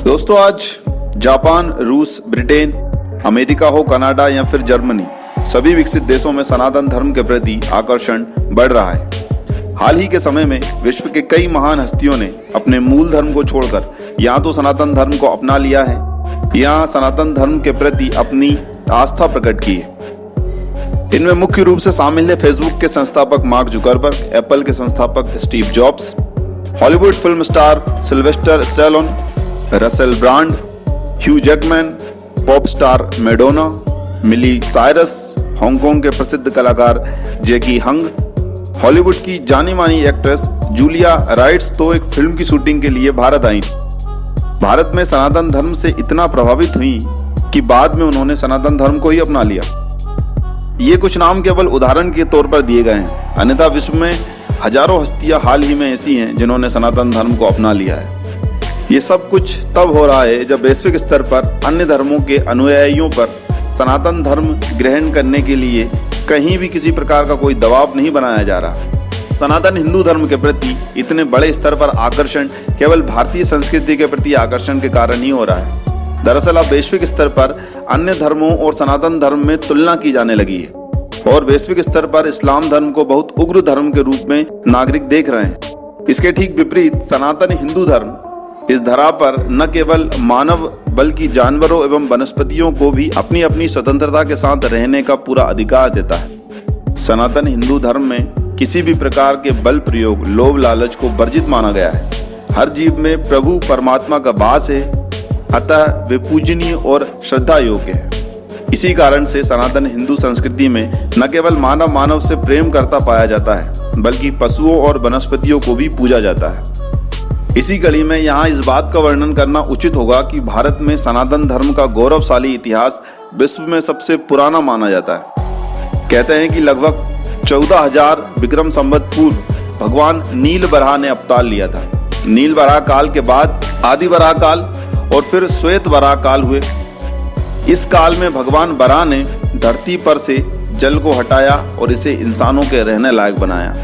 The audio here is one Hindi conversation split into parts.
दोस्तों, आज जापान, रूस, ब्रिटेन, अमेरिका हो, कनाडा या फिर जर्मनी, सभी विकसित देशों में सनातन धर्म के प्रति आकर्षण बढ़ रहा है। हाल ही के समय में विश्व के कई महान हस्तियों ने अपने मूल धर्म को छोड़कर या तो सनातन धर्म को अपना लिया है या सनातन धर्म के प्रति अपनी आस्था प्रकट की है। इनमें मुख्य रूप से शामिल है फेसबुक के संस्थापक मार्क जुकरबर्ग, एप्पल के संस्थापक Steve Jobs, Hollywood film star Sylvester Stallone, Russell Brand, Hugh Jackman, pop star Madonna, Miley Cyrus, Hong Kong के प्रसिद्ध कलाकार जैकी हंग, हॉलीवुड की जानी मानी एक्ट्रेस जूलिया राइट्स तो एक फिल्म की शूटिंग के लिए भारत आई थी। भारत में सनातन धर्म से इतना प्रभावित हुई कि बाद में उन्होंने सनातन धर्म को ही अपना लिया। ये कुछ नाम केवल उदाहरण के तौर पर दिए गए हैं, अन्यथा विश्व में हजारों हस्तियां हाल ही में ऐसी हैं जिन्होंने सनातन धर्म को अपना लिया है। ये सब कुछ तब हो रहा है जब वैश्विक स्तर पर अन्य धर्मों के अनुयायियों पर सनातन धर्म ग्रहण करने के लिए कहीं भी किसी प्रकार का कोई दबाव नहीं बनाया जा रहा। सनातन हिंदू धर्म के प्रति इतने बड़े स्तर पर आकर्षण केवल भारतीय संस्कृति के प्रति आकर्षण के कारण ही हो रहा है। दरअसल अब वैश्विक स्तर पर अन्य धर्मों और सनातन धर्म में तुलना की जाने लगी है और वैश्विक स्तर पर इस्लाम धर्म को बहुत उग्र धर्म के रूप में नागरिक देख रहे हैं। इसके ठीक विपरीत सनातन हिंदू धर्म इस धरा पर न केवल मानव बल्कि जानवरों एवं वनस्पतियों को भी अपनी अपनी स्वतंत्रता के साथ रहने का पूरा अधिकार देता है। सनातन हिंदू धर्म में किसी भी प्रकार के बल प्रयोग, लोभ लालच को वर्जित माना गया है। हर जीव में प्रभु परमात्मा का वास है, अतः वे पूजनीय और श्रद्धा योग्य है। इसी कारण से सनातन हिंदू संस्कृति में न केवल मानव मानव से प्रेम करता पाया जाता है बल्कि पशुओं और वनस्पतियों को भी पूजा जाता है। इसी कड़ी में यहाँ इस बात का वर्णन करना उचित होगा कि भारत में सनातन धर्म का गौरवशाली इतिहास विश्व में सबसे पुराना माना जाता है। कहते हैं कि लगभग 14,000 विक्रम संवत पूर्व भगवान नील वराह ने अवतार लिया था। नील वराह काल के बाद आदि वराह काल और फिर श्वेत वराह काल हुए। इस काल में भगवान वराह ने धरती पर से जल को हटाया और इसे इंसानों के रहने लायक बनाया।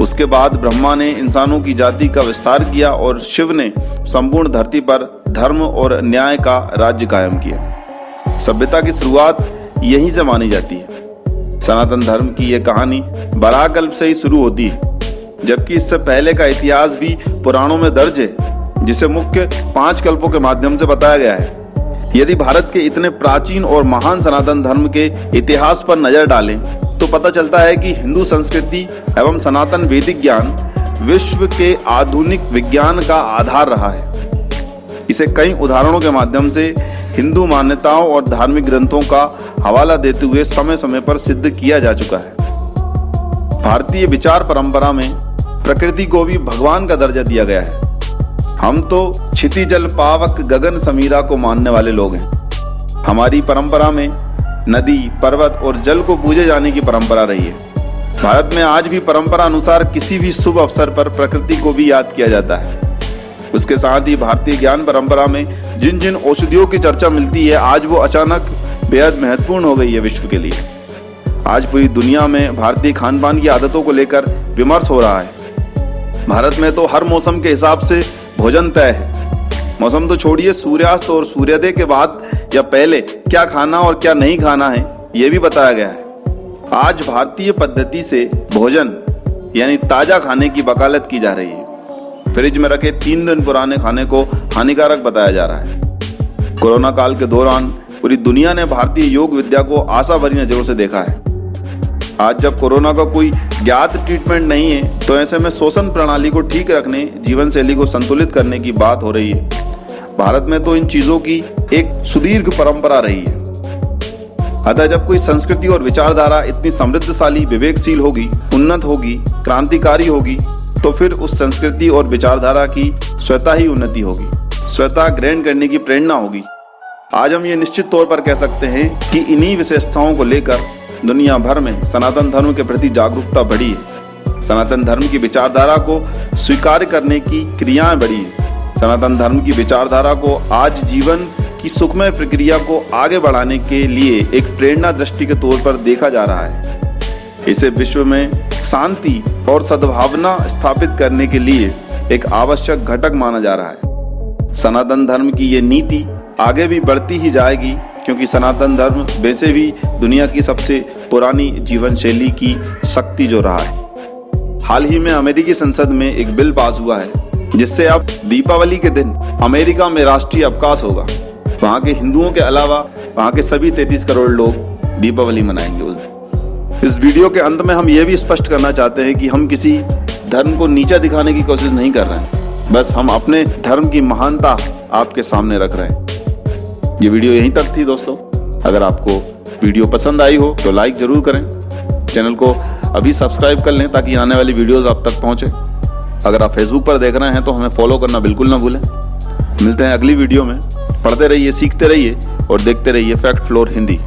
उसके बाद ब्रह्मा ने इंसानों की जाति का विस्तार किया और शिव ने संपूर्ण धरती पर धर्म और न्याय का राज्य कायम किया। सभ्यता की शुरुआत यहीं से मानी जाती है। सनातन धर्म की यह कहानी वराह कल्प से ही शुरू होती है, जबकि इससे पहले का इतिहास भी पुराणों में दर्ज है, जिसे मुख्य 5 कल्पों के माध्यम से बताया गया है। यदि भारत के इतने प्राचीन और महान सनातन धर्म के इतिहास पर नजर डालें तो पता चलता है कि हिंदू संस्कृति एवं सनातन वैदिक ज्ञान विश्व के आधुनिक विज्ञान का आधार रहा है। इसे कई उदाहरणों के माध्यम से हिंदू मान्यताओं और धार्मिक ग्रंथों का हवाला देते हुए समय समय पर सिद्ध किया जा चुका है। भारतीय विचार परंपरा में प्रकृति को भी भगवान का दर्जा दिया गया है। हम तो क्षितिजल पावक गगन समीरा को मानने वाले लोग हैं। हमारी परंपरा में नदी, पर्वत और जल को पूजे जाने की परंपरा रही है। भारत में आज भी परंपरा अनुसार किसी भी शुभ अवसर पर प्रकृति को भी याद किया जाता है। उसके साथ ही भारतीय ज्ञान परंपरा में जिन जिन औषधियों की चर्चा मिलती है, आज वो अचानक बेहद महत्वपूर्ण हो गई है विश्व के लिए। आज पूरी दुनिया में भारतीय खान पान की आदतों को लेकर विमर्श हो रहा है। भारत में तो हर मौसम के हिसाब से भोजन तय है। मौसम तो छोड़िए, सूर्यास्त और सूर्योदय के बाद या पहले क्या खाना और क्या नहीं खाना है ये भी बताया गया है। आज भारतीय पद्धति से भोजन यानी ताजा खाने की वकालत की जा रही है। फ्रिज में रखे 3 दिन पुराने खाने को हानिकारक बताया जा रहा है। कोरोना काल के दौरान पूरी दुनिया ने भारतीय योग विद्या को आशा भरी नजरों से देखा है। आज जब कोरोना का कोई ज्ञात ट्रीटमेंट नहीं है तो ऐसे में श्वसन प्रणाली को ठीक रखने, जीवन शैली को संतुलित करने की बात हो रही है। भारत में तो इन चीजों की एक सुदीर्घ परंपरा रही है। अतः जब कोई संस्कृति और विचारधारा इतनी समृद्धशाली, विवेकशील होगी, उन्नत होगी, क्रांतिकारी होगी, तो फिर उस संस्कृति और विचारधारा की स्वतः ही उन्नति होगी, स्वतः ग्रहण करने की प्रेरणा होगी। आज हम ये निश्चित तौर पर कह सकते हैं कि इन्हीं विशेषताओं को लेकर दुनिया भर में सनातन धर्म के प्रति जागरूकता बढ़ी है। सनातन धर्म की विचारधारा को स्वीकार करने की क्रियाएं बढ़ी है। सनातन धर्म की विचारधारा को आज जीवन की सुखमय प्रक्रिया को आगे बढ़ाने के लिए एक प्रेरणा दृष्टि के तौर पर देखा जा रहा है। इसे विश्व में शांति और सद्भावना स्थापित करने के लिए एक आवश्यक घटक माना जा रहा है। सनातन धर्म की ये नीति आगे भी बढ़ती ही जाएगी, क्योंकि सनातन धर्म वैसे भी दुनिया की सबसे पुरानी जीवन शैली की शक्ति जो रहा है। हाल ही में अमेरिकी संसद में एक बिल पास हुआ है जिससे अब दीपावली के दिन अमेरिका में राष्ट्रीय अवकाश होगा। वहाँ के हिंदुओं के अलावा वहाँ के सभी 33 करोड़ लोग दीपावली मनाएंगे उस दिन। इस वीडियो के अंत में हम ये भी स्पष्ट करना चाहते हैं कि हम किसी धर्म को नीचा दिखाने की कोशिश नहीं कर रहे हैं, बस हम अपने धर्म की महानता आपके सामने रख रहे हैं। ये वीडियो यहीं तक थी दोस्तों। अगर आपको वीडियो पसंद आई हो तो लाइक जरूर करें, चैनल को अभी सब्सक्राइब कर लें ताकि आने वाली वीडियोस आप तक पहुंचे। अगर आप फेसबुक पर देख रहे हैं तो हमें फॉलो करना बिल्कुल ना भूलें। मिलते हैं अगली वीडियो में। पढ़ते रहिए, सीखते रहिए और देखते रहिए फैक्ट फ्लोर हिंदी।